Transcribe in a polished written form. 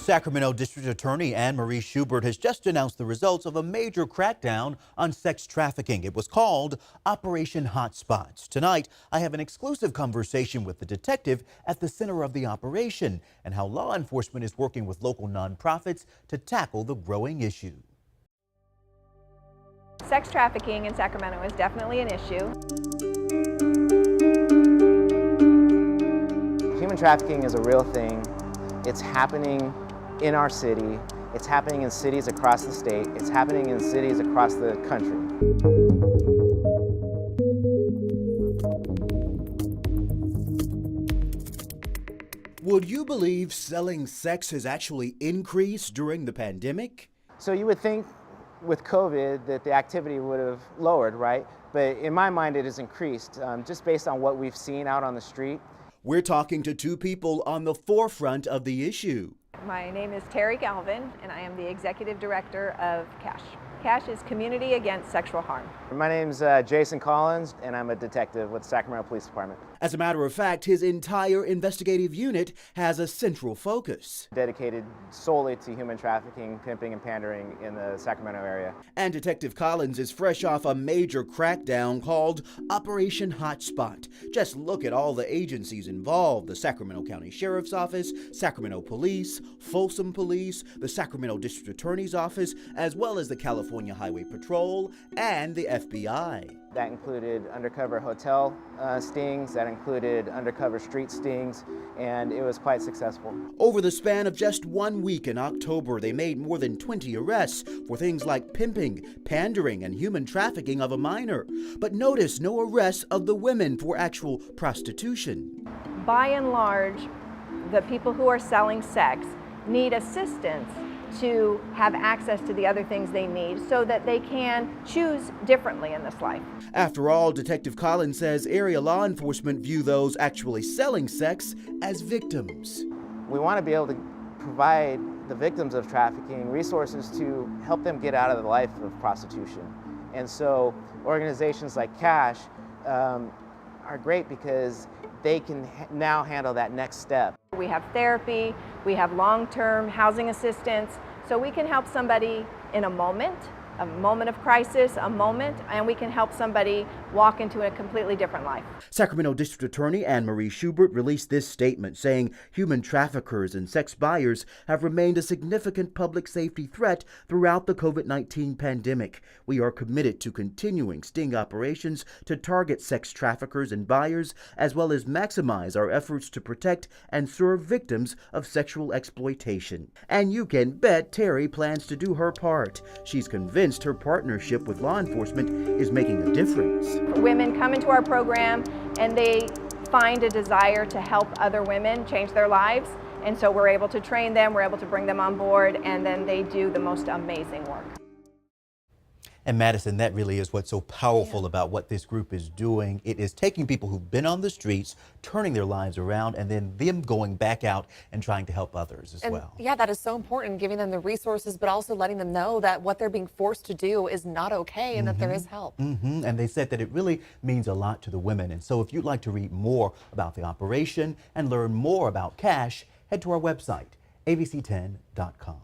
Sacramento District Attorney Anne-Marie Schubert has just announced the results of a major crackdown on sex trafficking. It was called Operation Hotspots. Tonight, I have an exclusive conversation with the detective at the center of the operation and how law enforcement is working with local nonprofits to tackle the growing issue. Sex trafficking in Sacramento is definitely an issue. Human trafficking is a real thing. It's happening in our city. It's happening in cities across the state. It's happening in cities across the country. Would you believe selling sex has actually increased during the pandemic? So you would think with COVID that the activity would have lowered, right? But in my mind, it has increased just based on what we've seen out on the street. We're talking to two people on the forefront of the issue. My name is Terry Galvin, and I am the Executive Director of CASH. CASH is Community Against Sexual Harm. My name's Jason Collins, and I'm a detective with the Sacramento Police Department. As a matter of fact, his entire investigative unit has a central focus. Dedicated solely to human trafficking, pimping, and pandering in the Sacramento area. And Detective Collins is fresh off a major crackdown called Operation Hotspot. Just look at all the agencies involved: the Sacramento County Sheriff's Office, Sacramento Police, Folsom Police, the Sacramento District Attorney's Office, as well as the California Highway Patrol and the FBI. That included undercover hotel stings, that included undercover street stings, and it was quite successful. Over the span of just 1 week in October, they made more than 20 arrests for things like pimping, pandering, and human trafficking of a minor. But notice no arrests of the women for actual prostitution. By and large, the people who are selling sex need assistance to have access to the other things they need so that they can choose differently in this life. After all, Detective Collins says area law enforcement view those actually selling sex as victims. We want to be able to provide the victims of trafficking resources to help them get out of the life of prostitution. And so organizations like CASH are great because they can now handle that next step. We have therapy, we have long-term housing assistance, so we can help somebody in a moment of crisis, and we can help somebody walk into a completely different life. Sacramento District Attorney Anne-Marie Schubert released this statement saying human traffickers and sex buyers have remained a significant public safety threat throughout the COVID-19 pandemic. We are committed to continuing sting operations to target sex traffickers and buyers, as well as maximize our efforts to protect and serve victims of sexual exploitation. And you can bet Terry plans to do her part. She's convinced her partnership with law enforcement is making a difference. Women come into our program and they find a desire to help other women change their lives, and so we're able to train them, we're able to bring them on board, and then they do the most amazing work. And Madison, that really is what's so powerful about what this group is doing. It is taking people who've been on the streets, turning their lives around, and then them going back out and trying to help others as well. Yeah, that is so important, giving them the resources, but also letting them know that what they're being forced to do is not okay and that there is help. And they said that it really means a lot to the women. And so if you'd like to read more about the operation and learn more about CASH, head to our website, abc10.com.